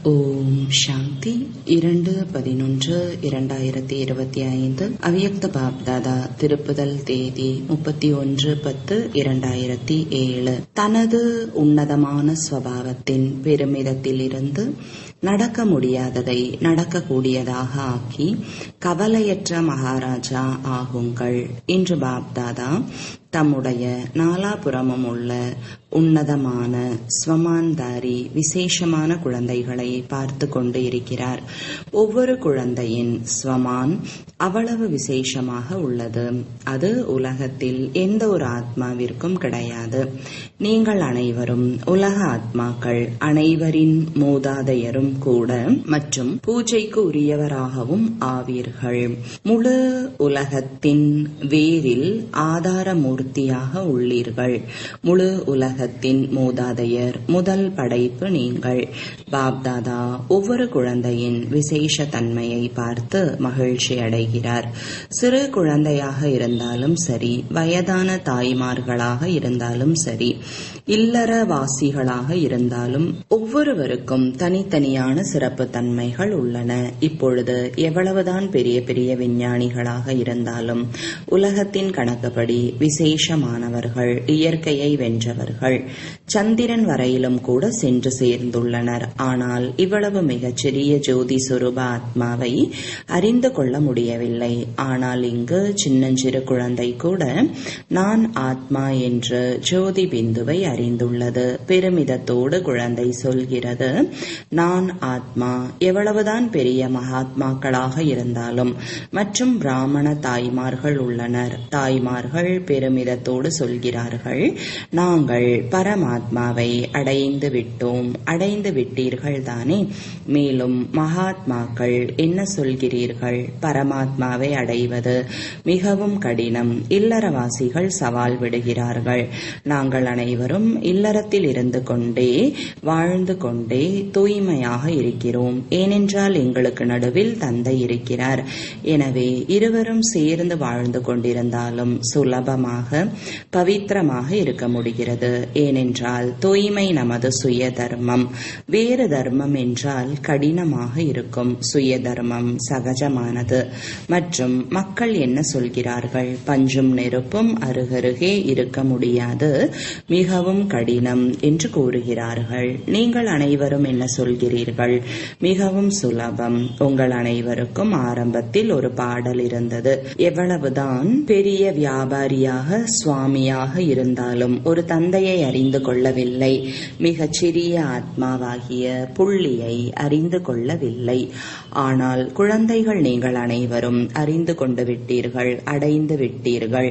ஓம் சாந்தி 2/11/2025 அவ்யக்த பாப்தாதா திருப்புதல் தேதி 31/10/2007. தனது உன்னதமான ஸ்வபாவத்தின் பெருமிதத்திலிருந்து நடக்க முடியாததை நடக்கக்கூடியதாக ஆக்கி கவலையற்ற மகாராஜா ஆகுங்கள். இன்று பாப்தாதா தம்முடைய நாலாபுறமும் உள்ள உன்னதமான ஸ்வமான்தாரி விசேஷமான குழந்தைகளை பார்த்து கொண்டு இருக்கிறார். ஒவ்வொரு குழந்தையின் ஸ்வமான் அவ்வளவு விசேஷமாக உள்ளது. அது உலகத்தில் எந்த ஒரு ஆத்மாவிற்கும் கிடையாது. நீங்கள் அனைவரும் உலக ஆத்மாக்கள், அனைவரின் மூதாதையரும் கூட மற்றும் பூஜைக்கு உரியவராகவும் ஆவீர்கள். முழு உலகத்தின் வேரில் ஆதார மூர்த்தியாக உள்ளீர்கள். முழு உலகத்தின் மூதாதையர், முதல் படைப்பு நீங்கள். பாப்தாதா ஒவ்வொரு குழந்தையின் விசேஷ தன்மையை பார்த்து மகிழ்ச்சி அடைகிறார். சிறு குழந்தையாக இருந்தாலும் சரி, வயதான தாய்மார்களாக இருந்தாலும் சரி, இல்லறவாசிகளாக இருந்தாலும் ஒவ்வொருவருக்கும் தனித்தனியான சிறப்பு தன்மைகள் உள்ளன. இப்பொழுது எவ்வளவுதான் பெரிய பெரிய விஞ்ஞானிகளாக இருந்தாலும் உலகத்தின் கணக்குப்படி விசேஷமானவர்கள், இயற்கையை வென்றவர்கள், சந்திரன் வரையிலும் கூட சென்று சேர்ந்துள்ளனர். ஆனால் இவ்வளவு மிகச்சிறிய ஜோதி சுரூப ஆத்மாவை அறிந்து கொள்ள முடியவில்லை. ஆனால் இங்கு சின்னஞ்சிறு குழந்தை கூட நான் ஆத்மா என்று ஜோதி பிந்துவை அறிந்துள்ளது. பெருமிதத்தோடு குழந்தை சொல்கிறது, நான் ஆத்மா. எவ்வளவுதான் பெரிய மகாத்மாக்களாக இருந்தாலும் மற்றும் பிராமண தாய்மார்கள் உள்ளனர். தாய்மார்கள் பெருமிதத்தோடு சொல்கிறார்கள், நாங்கள் பரமாத்மாவை அடைந்து விட்டோம். அடைந்து விட்டீர்கள் தானே? மேலும் மகாத்மாக்கள் என்ன சொல்கிறீர்கள்? பரமாத்மாவை அடைவது மிகவும் கடினம். இல்லறவாசிகள் சவால் விடுகிறார்கள். நாங்கள் அனைவரும் இல்லறத்தில் இருந்து கொண்டே வாழ்ந்து கொண்டே தூய்மையாக இருக்கிறோம். ஏனென்றால் எங்களுக்கு நடுவில் தந்தை இருக்கிறார். எனவே இருவரும் சேர்ந்து வாழ்ந்து கொண்டிருந்தாலும் சுலபமாக பவித்திரமாக இருக்க முடிகிறது. ஏனென்றால் தூய்மை நமது சுய தர்மம். வேறு தர்மம் என்றால் கடினமாக இருக்கும். சுய தர்மம் சகஜமானது. மற்றும் மக்கள் என்ன சொல்கிறார்கள்? பஞ்சும் நெருப்பும் அருகருகே இருக்க முடியாது, மிகவும் கடினம் என்று கூறுகிறார்கள். நீங்கள் அனைவரும் என்ன சொல்கிறீர்கள்? மிகவும் சுலபம். உங்கள் அனைவருக்கும் ஆரம்பத்தில் ஒரு பாடல் இருந்தது. எவ்வளவுதான் பெரிய வியாபாரியாக சுவாமியாக இருந்தாலும் ஒரு தந்தையை அறிந்து கொள்ளவில்லை. மிகச் சிறிய ஆத்மாவாகிய புள்ளியை அறிந்து கொள்ளவில்லை. ஆனால் குழந்தைகள், நீங்கள் அனைவரும் அறிந்து கொண்டு விட்டீர்கள், அடைந்து விட்டீர்கள்.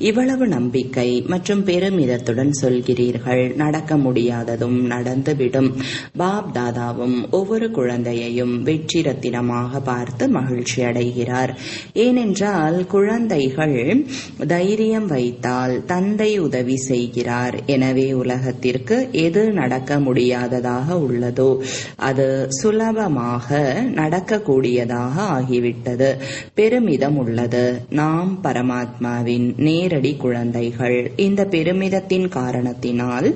இவ்வளவு நம்பிக்கை மற்றும் பெருமிதத்துடன் சொல்கிறீர்கள். நடக்க முடியாததும் நடந்துவிடும். பாப் தாதாவும் ஒவ்வொரு குழந்தையையும் வெற்றி ரத்தினமாக பார்த்து மகிழ்ச்சி அடைகிறார். ஏனென்றால் குழந்தைகள் தைரியம் வைத்தால் தந்தை உதவி செய்கிறார். எனவே உலகத்திற்கு எது நடக்க முடியாததாக உள்ளதோ அது சுலபமாக நடக்கக்கூடியதாக ஆகிவிட்டது. பெருமிதம் உள்ளது. நாம் பரமாத்மாவின் நேரடி குழந்தைகள். இந்த பெருமிதத்தின் காரணத்தினால்,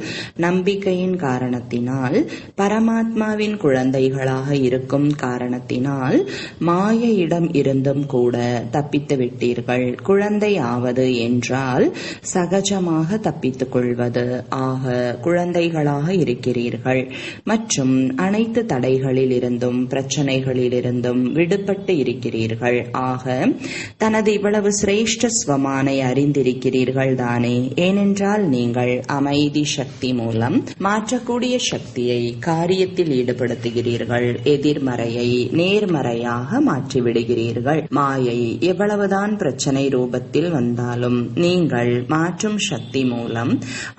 நம்பிக்கையின் காரணத்தினால், பரமாத்மாவின் குழந்தைகளாக இருக்கும் காரணத்தினால் மாயையிடம் இருந்தும் கூட தப்பித்து விட்டீர்கள். குழந்தை ஆவது என்றால் சகஜமாக தப்பித்துக் கொள்வது. ஆக குழந்தைகளாக இருக்கிறீர்கள் மற்றும் அனைத்து தடைகளில் இருந்தும் பிரச்சனைகளில் இருந்தும் விடுபட்டு இருக்கிறீர்கள். ஆக தனது இவ்வளவு சிரேஷ்ட ஸ்வமானை அறிந்திருக்கிறீர்கள் தானே? ஏனென்றால் நீங்கள் அமைதி சக்தி மூலம் மாற்றக்கூடிய சக்தியை காரியத்தில் ஈடுபடுத்துகிறீர்கள். எதிர்மறையை நேர்மறையாக மாற்றிவிடுகிறீர்கள். மாயை எவ்வளவுதான் பிரச்சனை ரூபத்தில் வந்தாலும் நீங்கள் மாற்றும் சக்தி மூலம்,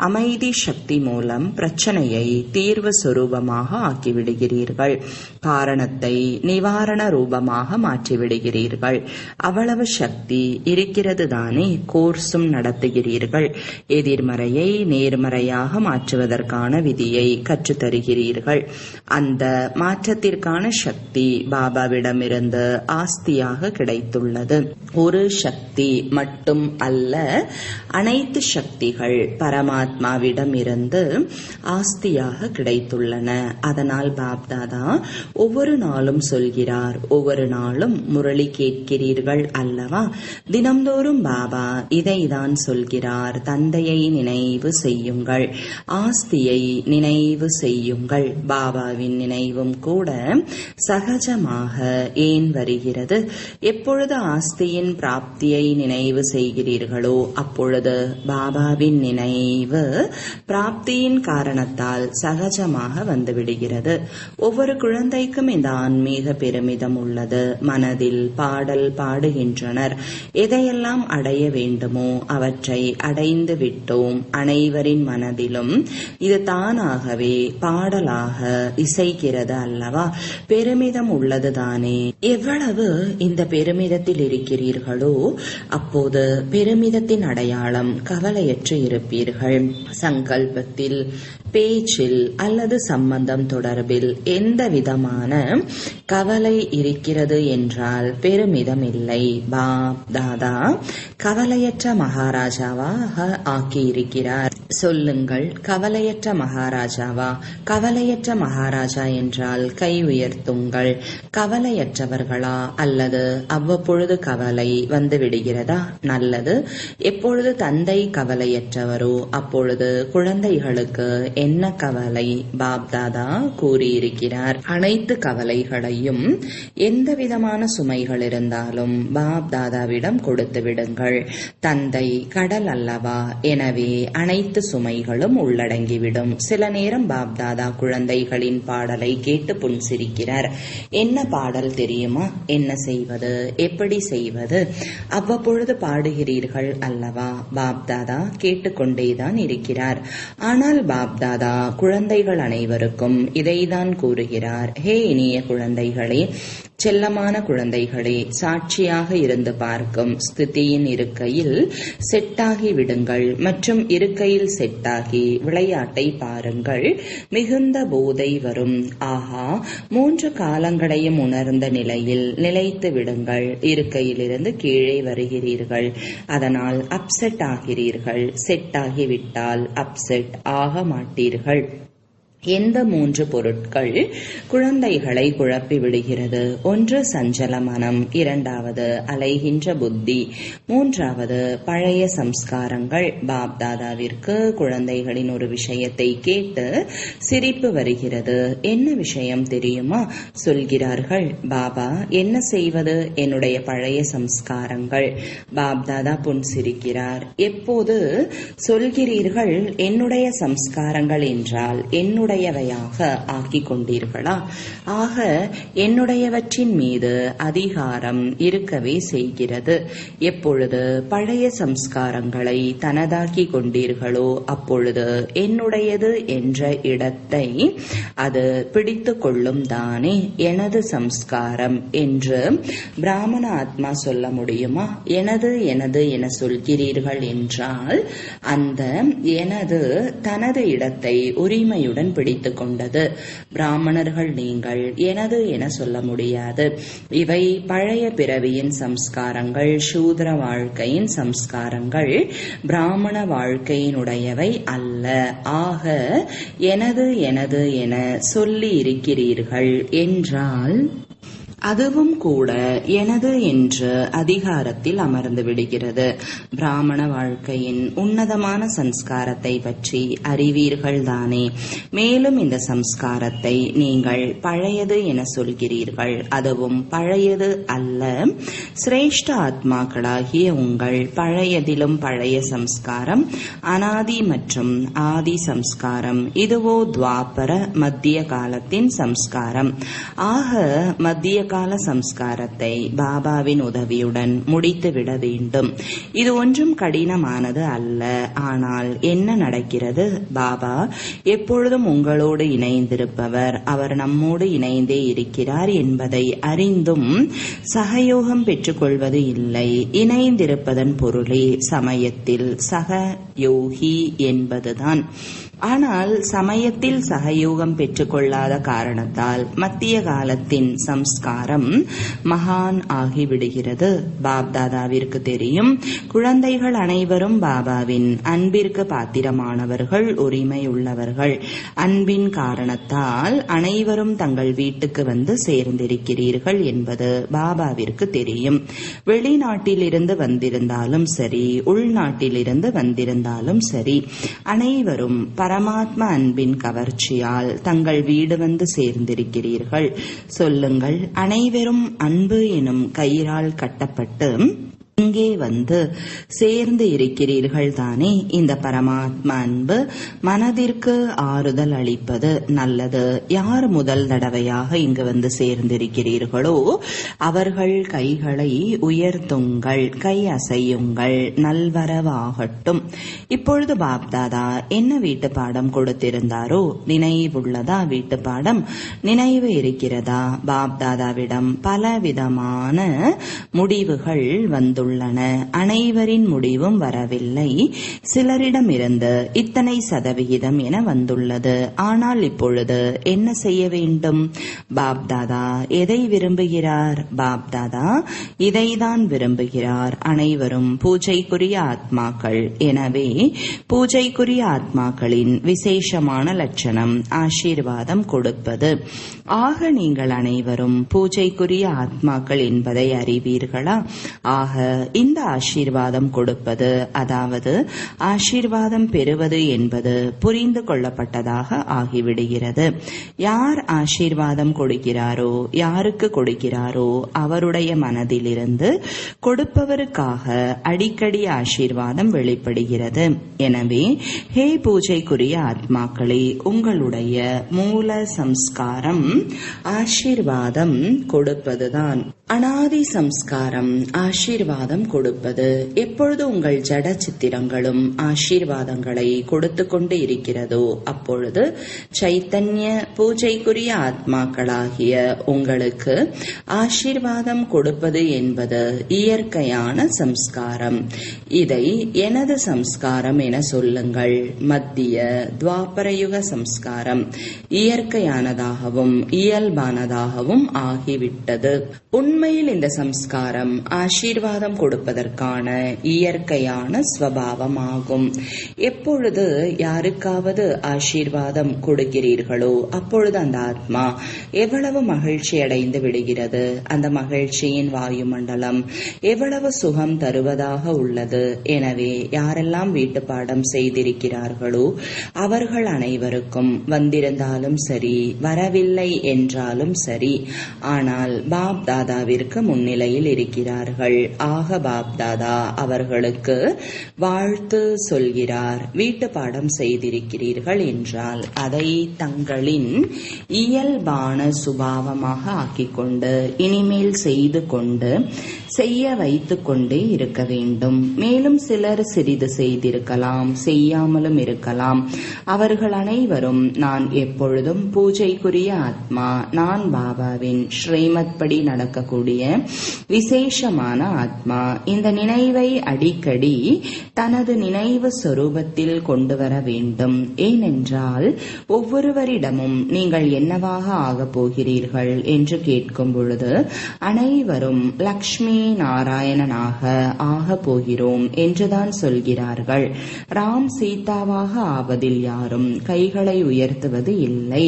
அமைதி சக்தி மூலம் பிரச்சனையை தீர்வு சுரூபமாக ஆக்கிவிடுகிறீர்கள். காரணத்தை நிவாரண ரூபமாக மாற்றிவிடுகிறீர்கள். அவ்வளவு சக்தி இருக்கிறது தானே? கோர்ஸும் நடத்துகிறீர்கள். எதிர்மறையை நேர்மறை நேர்மறையாக மாற்றுவதற்கான விதியை கற்றுத்தருகிறீர்கள். அந்த மாற்றத்திற்கான சக்தி பாபாவிடமிருந்து ஆஸ்தியாக கிடைத்துள்ளது. ஒரு சக்தி மட்டும் அல்ல, அனைத்து சக்திகள் பரமாத்மாவிடம் இருந்து ஆஸ்தியாக கிடைத்துள்ளன. அதனால் பாப்தாதா ஒவ்வொரு நாளும் சொல்கிறார், ஒவ்வொரு நாளும் முரளி கேட்கிறீர்கள் அல்லவா? தினம்தோறும் பாபா இதைதான் சொல்கிறார். தந்தையை நினைவு செய்யுங்கள், ஆஸ்தியை நினைவு செய்யுங்கள். பாபாவின் நினைவும் கூட சகஜமாக ஏன் வருகிறது? எப்பொழுது ஆஸ்தியின் பிராப்தியை நினைவு செய்கிறீர்களோ அப்பொழுது பாபாவின் நினைவு பிராப்தியின் காரணத்தால் சகஜமாக வந்துவிடுகிறது. ஒவ்வொரு குழந்தைக்கும் இந்த ஆன்மீக பெருமிதம் உள்ளது. மனதில் பாடல் பாடுகின்றனர். எதையெல்லாம் அடைய வேண்டுமோ அவற்றை அடைந்து விட்டோம். அனைவரின் மனதிலும் இது தானாகவே பாடலாக இசைக்கிறது அல்லவா? பெருமிதம் உள்ளதுதானே. எவ்வளவு இந்த பெருமிதத்தில் இருக்கிறீர்களோ அப்போது பெருமிதத்தின் அடையாளம் கவலையற்று இருப்பீர்கள். சங்கல்பத்தில், பேச்சில் அல்லது சம்பந்தம் தொடர்பில் எந்த விதமான கவலை இருக்கிறது என்றால் பெருமிதம் இல்லை. தாதா கவலையற்ற மகாராஜாவாக ஆக்கியிருக்கிறார். சொல்லுங்கள், கவலையற்ற மகாராஜாவா? கவலையற்ற மகாராஜா என்றால் கை உயர்த்துங்கள். கவலையற்றவர்களா? அல்லது அவ்வப்பொழுது கவலை வந்து விடுகிறதா? நல்லது. எப்பொழுது தந்தை கவலையற்றவரோ அப்பொழுது குழந்தைகளுக்கு என்ன கவலை? பாப்தாதா கூறியிருக்கிறார், அனைத்து கவலைகளையும் எந்த விதமான சுமைகள் இருந்தாலும் பாப்தாதாவிடம் கொடுத்து விடுங்கள். தந்தை கடல் அல்லவா? எனவே அனைத்து சுமைகளும் உள்ளடங்கிவிடும். சில நேரம் பாப்தாதா குழந்தைகளின் பாடலை கேட்டு புன்சிரிக்கிறார். என்ன பாடல் தெரியுமா? என்ன செய்வது, எப்படி செய்வது? அவ்வப்பொழுது பாடுகிறீர்கள் அல்லவா? பாப்தாதா கேட்டுக்கொண்டேதான் இருக்கிறார். ஆனால் பாப்தாதா குழந்தைகள் அனைவருக்கும் இதைதான் கூறுகிறார். ஹே இனிய குழந்தைகளே, செல்லமான குழந்தைகளே, சாட்சியாக இருந்து பார்க்கும் ஸ்திதியின் இருக்கையில் செட்டாகி விடுங்கள் மற்றும் இருக்கையில் செட்டாகி விளையாட்டை பாருங்கள். மிகுந்த போதை வரும். ஆஹா, 3 காலங்களையும் உணர்ந்த நிலையில் நிலைத்து விடுங்கள். இருக்கையிலிருந்து கீழே வருகிறீர்கள், அதனால் அப்செட் ஆகிறீர்கள். செட் ஆகிவிட்டால் அப்செட் ஆக மாட்டீர்கள். எந்த 3 பொருட்கள் குழந்தைகளை குழப்பி விடுகிறது? ஒன்று சஞ்சல மனம், இரண்டாவது அலைகின்ற புத்தி, மூன்றாவது பழைய சம்ஸ்காரங்கள். பாப்தாதாவிற்கு குழந்தைகளின் ஒரு விஷயத்தை கேட்டு சிரிப்பு வருகிறது. என்ன விஷயம் தெரியுமா? சொல்கிறார்கள், பாபா என்ன செய்வது? என்னுடைய பழைய சம்ஸ்காரங்கள். பாப்தாதா புன்சிரிக்கிறார். எப்போது சொல்கிறீர்கள் என்னுடைய சம்ஸ்காரங்கள் என்றால் என்னுடையவையாக ஆக்கிக் கொண்டீர்களா? ஆக என்னுடையவற்றின் மீது அதிகாரம் இருக்கவே செய்கிறது. எப்பொழுது பழைய சம்ஸ்காரங்களை தனதாக்கி கொண்டீர்களோ அப்பொழுது என்னுடையது என்ற இடத்தை அது பிடித்து கொள்ளும் தானே. எனது சம்ஸ்காரம் என்று பிராமண ஆத்மா சொல்ல முடியுமா? எனது எனது என சொல்கிறீர்கள் என்றால் அந்த எனது தனது இடத்தை உரிமையுடன் பிடித்துக் கொண்டது. பிராமணர்கள் நீங்கள் எனது என சொல்ல முடியாது. இவை பழைய பிறவியின் சம்ஸ்காரங்கள், சூத்ர வாழ்க்கையின் சம்ஸ்காரங்கள், பிராமண வாழ்க்கையினுடையவை அல்ல. ஆக எனது எனது என சொல்லி இருக்கிறீர்கள் என்றால் அதுவும் கூட எனது என்ற அதிகாரத்தில் அமர்ந்து விடுகிறது. பிராமண வாழ்க்கையின் உன்னதமான சம்ஸ்காரத்தை பற்றி அறிவீர்கள் தானே. மேலும் இந்த சம்ஸ்காரத்தை நீங்கள் பழையது என சொல்கிறீர்கள். அதுவும் பழையது அல்ல. சிரேஷ்ட ஆத்மாக்களாகிய உங்கள் பழையதிலும் பழைய சம்ஸ்காரம் அனாதி மற்றும் ஆதி சம்ஸ்காரம். இதுவோ துவாபர மத்திய காலத்தின் சம்ஸ்காரம். ஆக மத்திய கால சம்ஸ்காரத்தை பாபாவின் உதவியுடன் முடித்துவிட வேண்டும். இது ஒன்றும் கடினமானது அல்ல. ஆனால் என்ன நடக்கிறது? பாபா எப்பொழுதும் உங்களோடு இணைந்திருப்பவர், அவர் நம்மோடு இணைந்தே இருக்கிறார் என்பதை அறிந்தும் சகயோகம் பெற்றுக்கொள்வது இல்லை. இணைந்திருப்பதன் பொருளே சமயத்தில் சகயோகி என்பதுதான். ஆனால் சமயத்தில் சகயோகம் பெற்றுக்கொள்ளாத காரணத்தால் மத்திய காலத்தின் சம்ஸ்காரம் மகான் ஆகிவிடுகிறது. பாப்தாதாவிற்கு தெரியும், குழந்தைகள் அனைவரும் பாபாவின் அன்பிற்கு பாத்திரமானவர்கள், உரிமையுள்ளவர்கள். அன்பின் காரணத்தால் அனைவரும் தங்கள் வீட்டுக்கு வந்து சேர்ந்திருக்கிறீர்கள் என்பது பாபாவிற்கு தெரியும். வெளிநாட்டிலிருந்து வந்திருந்தாலும் சரி, உள்நாட்டிலிருந்து வந்திருந்தாலும் சரி, அனைவரும் பரமாத்மா அன்பின் கவர்ச்சியால் தங்கள் வீடு வந்து சேர்ந்திருக்கிறீர்கள். சொல்லுங்கள், அனைவரும் அன்பு எனும் கயிறால் கட்டப்பட்டு இங்கே வந்து சேர்ந்து இருக்கிறீர்கள் தானே? இந்த பரமாத்மா அன்பு மனதிற்கு ஆறுதல் அளிப்பது நல்லது. யார் முதல் தடவையாக இங்கு வந்து சேர்ந்திருக்கிறீர்களோ அவர்கள் கைகளை உயர்த்துங்கள், கை அசையுங்கள், நல்வரவாகட்டும். இப்பொழுது பாப்தாதா என்ன வீட்டு பாடம் கொடுத்திருந்தாரோ நினைவுள்ளதா? வீட்டு பாடம் நினைவு இருக்கிறதா? பாப்தாதாவிடம் பலவிதமான முடிவுகள் வந்துள்ளன. அனைவரின் முடிவும் வரவில்லை. சிலரிடமிருந்து இத்தனை சதவிகிதம் என வந்துள்ளது. ஆனால் இப்பொழுது என்ன செய்ய வேண்டும்? பாப்தாதா எதை விரும்புகிறார்? பாப்தாதா இதைதான் விரும்புகிறார். அனைவரும் பூஜைக்குரிய ஆத்மாக்கள். எனவே பூஜைக்குரிய ஆத்மாக்களின் விசேஷமான லட்சணம் ஆசீர்வாதம் கொடுப்பது. ஆக நீங்கள் அனைவரும் பூஜைக்குரிய ஆத்மாக்கள் என்பதை அறிவீர்களா? ஆக இந்த ஆசீர்வாதம் கொடுப்பது, அதாவது ஆசீர்வாதம் பெறுவது என்பது புரிந்து கொள்ளப்பட்டதாக ஆகிவிடுகிறது. யார் ஆசீர்வாதம் கொடுக்கிறாரோ, யாருக்கு கொடுக்கிறாரோ அவருடைய மனதிலிருந்து கொடுப்பவருக்காக அடிக்கடி ஆசீர்வாதம் வெளிப்படுகிறது. எனவே ஹே பூஜைக்குரிய ஆத்மாக்களே, உங்களுடைய மூல சம்ஸ்காரம் ஆசீர்வாதம் கொடுப்பதுதான். அனாதி சம்ஸ்காரம் ஆசீர்வாதம் கொடுப்பது. எப்பொழுது உங்கள் ஜட சித்திரங்களும் ஆசீர்வாதங்களை கொடுத்து கொண்டு இருக்கிறதோ அப்பொழுது சைத்தன்ய பூஜைக்குரிய ஆத்மாக்களாகிய உங்களுக்கு ஆசீர்வாதம் கொடுப்பது என்பது இயற்கையான சம்ஸ்காரம். இதை எனது சம்ஸ்காரம் என சொல்லுங்கள். மத்திய துவாபரயுக சம்ஸ்காரம் இயற்கையானதாகவும் இயல்பானதாகவும் ஆகிவிட்டது. உண்மையில் இந்த சம்ஸ்காரம் ஆசீர்வாதம் கொடுப்பதற்கான இயற்கையான ஸ்வபாவமாகும். எப்பொழுது யாருக்காவது ஆசீர்வாதம் கொடுக்கிறீர்களோ அப்பொழுது அந்த ஆத்மா எவ்வளவு மகிழ்ச்சி அடைந்து விடுகிறது. அந்த மகிழ்ச்சியின் வாயுமண்டலம் எவ்வளவு சுகம் தருவதாக உள்ளது. எனவே யாரெல்லாம் வீட்டு பாடம் செய்திருக்கிறார்களோ அவர்கள் அனைவருக்கும் வந்திருந்தாலும் சரி, வரவில்லை என்றாலும் சரி, ஆனால் பாப் தாதாவிற்கு முன்னிலையில் இருக்கிறார்கள். ஆக பாப்தாதா அவர்களுக்கு வாழ்த்து சொல்கிறார். வீட்டு பாடம் செய்திருக்கிறீர்கள் என்றால் அதை தங்களின் இயல்பான சுபாவமாக ஆக்கிக்கொண்டு இனிமேல் செய்து கொண்டு செய்ய வைத்துக் கொண்டே இருக்க வேண்டும். மேலும் சிலர் சிறிது செய்திருக்கலாம், செய்யாமலும் இருக்கலாம். அவர்கள் அனைவரும் நான் எப்பொழுதும் பூஜைக்குரிய ஆத்மா, நான் பாபாவின் ஸ்ரீமத் படி நடக்கக்கூடிய விசேஷமான ஆத்மா. இந்த நினைவை அடிக்கடி தனது நினைவு சொரூபத்தில் கொண்டு வர வேண்டும். ஏனென்றால் ஒவ்வொருவரிடமும் நீங்கள் என்னவாக ஆகப் போகிறீர்கள் என்று கேட்கும் பொழுது அனைவரும் லக்ஷ்மி நாராயணனாக ஆக போகிறோம் என்றுதான் சொல்கிறார்கள். ராம் சீதாவாக ஆவதில் யாரும் கைகளை உயர்த்துவது இல்லை.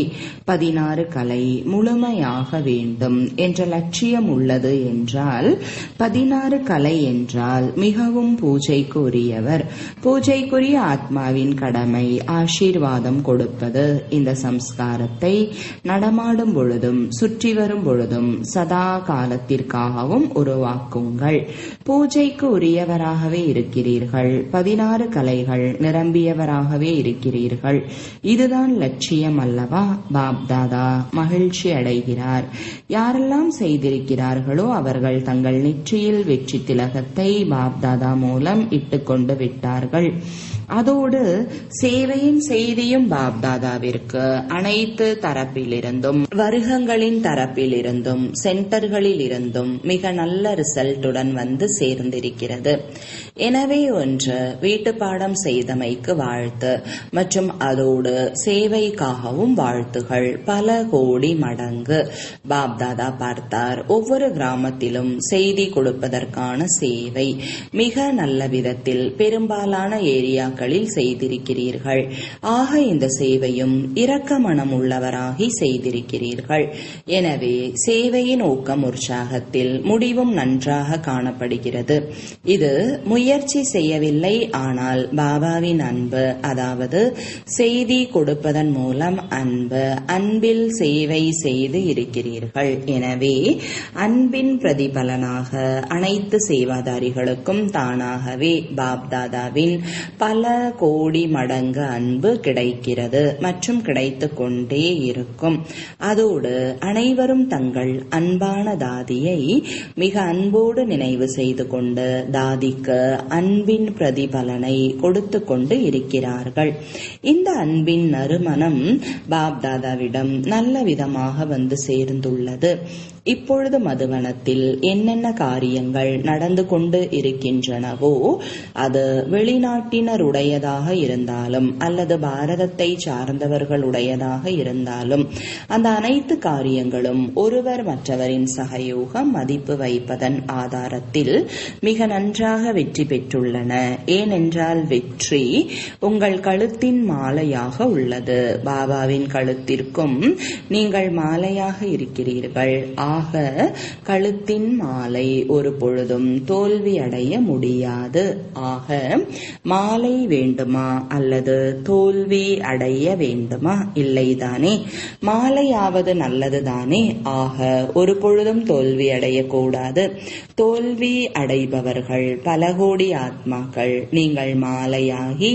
16 கலை முழுமையாக வேண்டும் என்ற லட்சியம் உள்ளது என்றால் 16 கலை என்றால் மிகவும் பூஜைக்கு உரியவர். பூஜைக்குரிய ஆத்மாவின் கடமை ஆசீர்வாதம் கொடுப்பது. இந்த சம்ஸ்காரத்தை நடமாடும் பொழுதும் சுற்றி வரும் பொழுதும் சதா காலத்திற்காகவும் உருவாக்குங்கள். பூஜைக்கு உரியவராகவே இருக்கிறீர்கள். 16 கலைகள் நிரம்பியவராகவே இருக்கிறீர்கள். இதுதான் லட்சியம் அல்லவா? பாப்தாதா மகிழ்ச்சி அடைகிறார். யாரெல்லாம் செய்திருக்கிறார்களோ அவர்கள் தங்கள் நெற்றியில் வெற்றி திலகத்தை பாப்தாதா மூலம் இட்டுக்கொண்டு விட்டார்கள். அதோடு சேவையின் செய்தியும் பாப்தாதாவிற்கு அனைத்து தரப்பிலிருந்தும், வருகங்களின் தரப்பிலிருந்தும், சென்டர்களில் இருந்தும் மிக நல்ல ரிசல்ட்டுடன் வந்து சேர்ந்திருக்கிறது. எனவே ஒன்று, வீட்டு பாடம் செய்தமைக்கு வாழ்த்து மற்றும் அதோடு சேவைக்காகவும் வாழ்த்துகள் பல கோடி மடங்கு. பாப்தாதா பார்த்தார், ஒவ்வொரு கிராமத்திலும் செய்தி கொடுப்பதற்கான சேவை மிக நல்ல விதத்தில் பெரும்பாலான ஏரியா செய்திருக்கிறீர்கள். ஆக இந்த சேவையும் இரக்க மனம் உள்ளவராகி செய்திருக்கிறீர்கள். எனவே சேவையின் ஊக்கம் உற்சாகத்தில் முடிவும் நன்றாக காணப்படுகிறது. இது முயற்சி செய்யவில்லை, ஆனால் பாபாவின் அன்பு, அதாவது செய்தி கொடுப்பதன் மூலம் அன்பு, அன்பில் சேவை செய்து இருக்கிறீர்கள். எனவே அன்பின் பிரதிபலனாக அனைத்து சேவாதாரிகளுக்கும் தானாகவே பாப்தாதாவின் பல கோடி மடங்கு அன்பு கிடைக்கிறது மற்றும் கிடைத்து கொண்டே இருக்கும். அதோடு அனைவரும் தங்கள் அன்பான தாதியை மிக அன்போடு நினைவு செய்து கொண்டு தாதிக்கு அன்பின் பிரதிபலனை கொடுத்து கொண்டு இருக்கிறார்கள். இந்த அன்பின் நறுமணம் பாப்தாதாவிடம் நல்ல விதமாக வந்து சேர்ந்துள்ளது. இப்பொழுது மதுவனத்தில் என்னென்ன காரியங்கள் நடந்து கொண்டு இருக்கின்றனவோ அது வெளிநாட்டினருடையதாக இருந்தாலும் அல்லது பாரதத்தை சார்ந்தவர்களுடையதாக இருந்தாலும் அந்த அனைத்து காரியங்களும் ஒருவர் மற்றவரின் சகயோகம் மதிப்பு வைப்பதன் ஆதாரத்தில் மிக நன்றாக வெற்றி பெற்றுள்ளன. ஏனென்றால் வெற்றி உங்கள் கழுத்தின் மாலையாக உள்ளது. பாபாவின் கழுத்திற்கும் நீங்கள் மாலையாக இருக்கிறீர்கள். ஆக கழுத்தின் மாலை ஒரு பொழுதும் தோல்வி அடைய முடியாது. ஆக மாலை வேண்டுமா அல்லது தோல்வி அடைய வேண்டுமா? இல்லைதானே. மாலையாவது நல்லதுதானே. ஆக ஒரு பொழுதும் தோல்வி அடையக்கூடாது. தோல்வி அடைபவர்கள் பல கோடி ஆத்மாக்கள். நீங்கள் மாலையாகி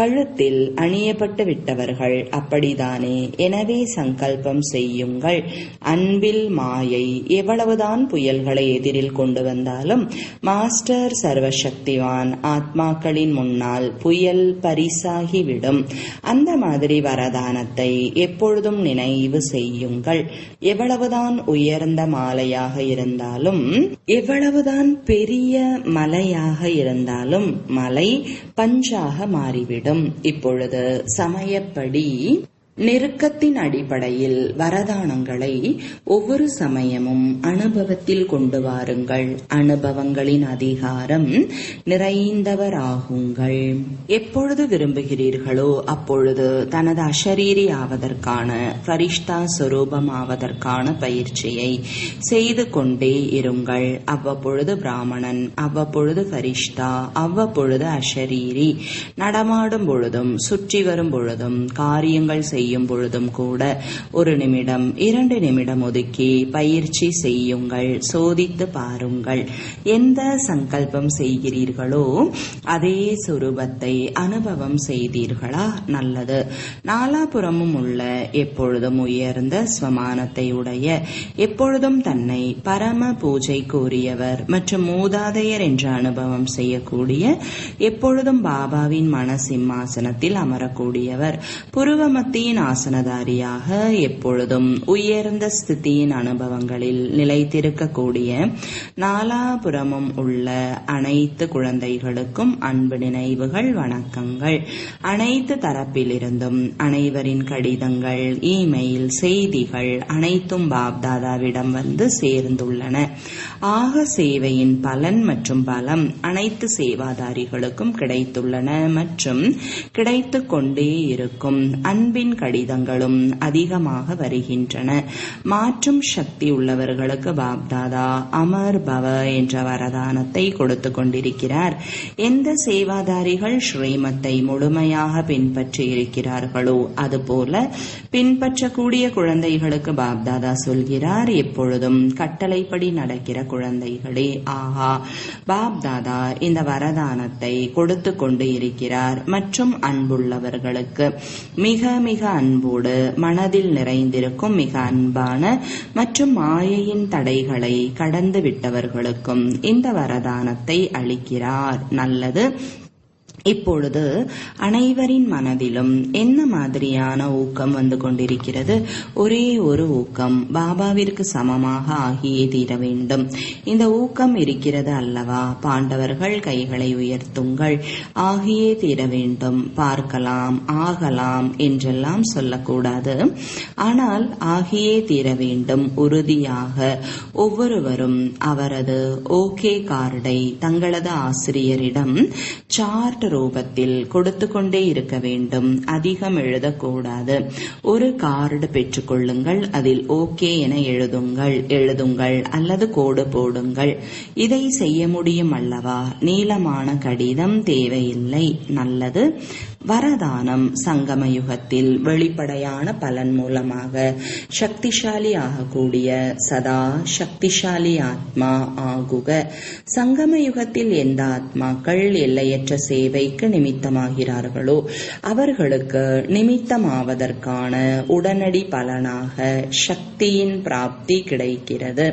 கழுத்தில் அணியப்பட்டு விட்டவர்கள், அப்படிதானே. எனவே சங்கல்பம் செய்யுங்கள். அன்பில் மாயை எவ்வளவுதான் புயல்களை எதிரில் கொண்டு வந்தாலும் மாஸ்டர் சர்வசக்திவான் ஆத்மாக்களின் முன்னால் புயல் பரிசாகிவிடும். அந்த மாதிரி வரதானத்தை எப்பொழுதும் நினைவு செய்யுங்கள். எவ்வளவுதான் உயர்ந்த மாலையாக இருந்தாலும், எவ்வளவுதான் பெரிய மலையாக இருந்தாலும் மலை பஞ்சாக மாறிவிடும். இப்பொழுது சமயப்படி நெருக்கத்தின் அடிப்படையில் வரதானங்களை ஒவ்வொரு சமயமும் அனுபவத்தில் கொண்டு வாருங்கள். அனுபவங்களின் அதிகாரம் நிறைந்தவராகுங்கள். எப்பொழுது விரும்புகிறீர்களோ அப்பொழுது தனது அஷரீரி ஆவதற்கான, ஃபரிஷ்தா சொரூபம் ஆவதற்கான பயிற்சியை செய்து கொண்டே இருங்கள். அவ்வப்பொழுது பிராமணன், அவ்வப்பொழுது ஃபரிஷ்தா, அவ்வப்பொழுது அஷரீரி. நடமாடும் பொழுதும் சுற்றி வரும் பொழுதும் காரியங்கள் செய்யும் பொழுதும் கூட 1 நிமிடம் 2 நிமிடம் ஒதுக்கி பயிற்சி செய்யுங்கள். சோதித்து பாருங்கள். எந்த சங்கல்பம் செய்கிறீர்களோ அதே சொரூபத்தை அனுபவம் செய்தீர்களா? நல்லது. நாலாபுறமும் உள்ள எப்பொழுதும் உயர்ந்த ஸ்வமானத்தை உடைய, எப்பொழுதும் தன்னை பரம பூஜைக்கு உரியவர் மற்றும் மூதாதையர் என்ற அனுபவம் செய்யக்கூடிய, எப்பொழுதும் பாபாவின் மன சிம்மாசனத்தில் அமரக்கூடியவர், புருவமத்தியின் ஆசனதாரியாக எப்பொழுதும் உயர்ந்த ஸ்திதியின் அனுபவங்களில் நிலைத்திருக்கக்கூடிய, நாலாபுறமும் உள்ள அனைத்து குழந்தைகளுக்கும் அன்பு நினைவுகள், வணக்கங்கள். அனைத்து தரப்பிலிருந்தும் அனைவரின் கடிதங்கள், இமெயில், செய்திகள் அனைத்தும் பாப்தாதாவிடம் வந்து சேர்ந்துள்ளன. ஆக சேவையின் பலன் மற்றும் பலம் அனைத்து சேவாதாரிகளுக்கும் கிடைத்துள்ளன மற்றும் கிடைத்து கொண்டே இருக்கும். அன்பின் கடிதங்களும் அதிகமாக வருகின்றன. மாற்றும் சக்தி உள்ளவர்களுக்கு பாப்தாதா அமர் பவ என்ற வரதானத்தை கொடுத்து கொண்டிருக்கிறார். எந்த சேவாதாரிகள் ஸ்ரீமத்தை முழுமையாக பின்பற்றி இருக்கிறார்களோ அதுபோல பின்பற்றக்கூடிய குழந்தைகளுக்கு பாப்தாதா சொல்கிறார், எப்பொழுதும் கட்டளைப்படி நடக்கிற குழந்தைகளே, ஆஹா, பாப்தாதா இந்த வரதானத்தை கொடுத்து கொண்டு இருக்கிறார். மற்றும் அன்புள்ளவர்களுக்கு மிக மிக அன்போடு மனதில் நிறைந்திருக்கும் மிக அன்பான மற்றும் மாயையின் தடைகளை கடந்து விட்டவர்களுக்கும் இந்த வரதானத்தை அளிக்கிறார். நல்லது. இப்பொழுது அனைவரின் மனதிலும் என்ன மாதிரியான ஊக்கம் வந்து கொண்டிருக்கிறது? ஒரே ஒரு ஊக்கம், பாபாவிற்கு சமமாக ஆகியே தீர வேண்டும். இந்த ஊக்கம் இருக்கிறது அல்லவா? பாண்டவர்கள் கைகளை உயர்த்துங்கள், ஆகியே தீர வேண்டும், பார்க்கலாம், ஆகலாம் என்றெல்லாம் சொல்லக்கூடாது. ஆனால் ஆகியே தீர வேண்டும். உறுதியாக ஒவ்வொருவரும் அவரது ஓகே கார்டை தங்களது ஆசிரியரிடம் சார்ட் ரூபத்தில் கொடுத்து கொண்டே இருக்க வேண்டும். அதிகம் எழுதக்கூடாது. ஒரு கார்டு பெற்றுக்கொள்ளுங்கள், அதில் ஓகே என எழுதுங்கள் அல்லது கோடு போடுங்கள். இதை செய்ய முடியும் அல்லவா? நீளமான கடிதம் தேவையில்லை. நல்லது. வரதானம் சங்கம யுகத்தில் வெளிப்படையான பலன் மூலமாக சக்திசாலி ஆகக்கூடிய சதா சக்திசாலி ஆத்மா ஆகுக. சங்கம யுகத்தில் எந்த ஆத்மாக்கள் எல்லையற்ற சேவைக்கு நிமித்தமாகிறார்களோ அவர்களுக்கு நிமித்தமாவதற்கான உடனடி பலனாக சக்தியின் பிராப்தி கிடைக்கிறது.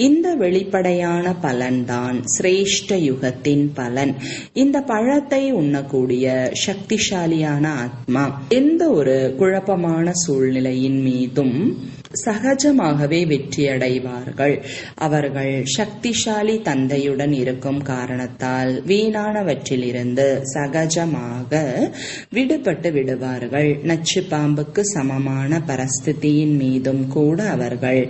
இந்த வெளிப்படையான பலன்தான் சிரேஷ்ட யுகத்தின் பலன். இந்த பழத்தை உண்ணக்கூடிய சக்திசாலியான ஆத்மா எந்த ஒரு குழப்பமான சூழ்நிலையின் மீதும் சகஜமாகவே வெற்றியடைவார்கள். அவர்கள் சக்திசாலி தந்தையுடன் இருக்கும் காரணத்தால் வீணானவற்றிலிருந்து சகஜமாக விடுபட்டு விடுவார்கள். நச்சு பாம்புக்கு சமமான பரஸ்திதியின் மீதும் கூட அவர்கள்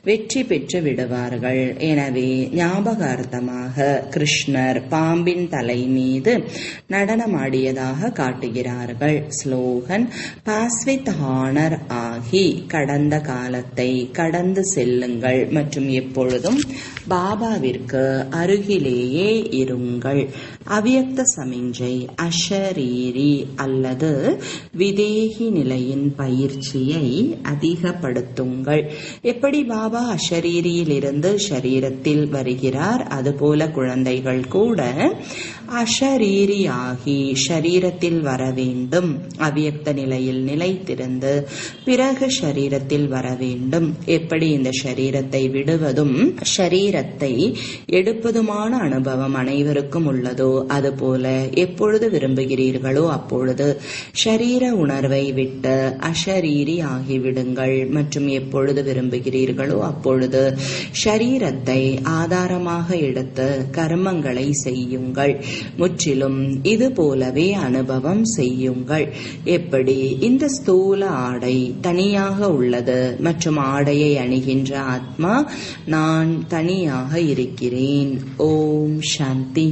வெற்றி பெற்று விடுவார்கள். எனவே ஞாபகார்த்தமாக கிருஷ்ணர் பாம்பின் தலை மீது நடனமாடியதாக காட்டுகிறார்கள். ஸ்லோகன்: பாஸ் வித் ஹானர் ஆகி கடந்த கால கடந்து செல்லுங்கள் மற்றும் எப்பொழுதும் பாபாவிற்கு அருகிலேயே இருங்கள். அவ்யக்த சமிஞ்சை அஷரீரி அல்லது விதேகி நிலையின் பயிற்சியை அதிகப்படுத்துங்கள். எப்படி பாபா அஷரீரியில் இருந்து ஷரீரத்தில் வருகிறார், அதுபோல குழந்தைகள் கூட அஷரீரியாகி ஷரீரத்தில் வர வேண்டும். அவ்யக்த நிலையில் நிலைத்திருந்து பிறகு ஷரீரத்தில் வர வேண்டும். எப்படி இந்த ஷரீரத்தை விடுவதும் ஷரீரத்தை எடுப்பதுமான அனுபவம் அனைவருக்கும் உள்ளதோ அதுபோல எப்பொழுது விரும்புகிறீர்களோ அப்பொழுது ஷரீர உணர்வை விட்டு அஷரீரி ஆகிவிடுங்கள். மற்றும் எப்பொழுது விரும்புகிறீர்களோ அப்பொழுது ஷரீரத்தை ஆதாரமாக எடுத்து கர்மங்களை செய்யுங்கள். முற்றிலும் இது போலவே அனுபவம் செய்யுங்கள். எப்படி இந்த ஸ்தூல ஆடை தனியாக உள்ளது மற்றும் ஆடையை அணிகின்ற ஆத்மா நான் தனியாக இருக்கிறேன். ஓம் சாந்தி.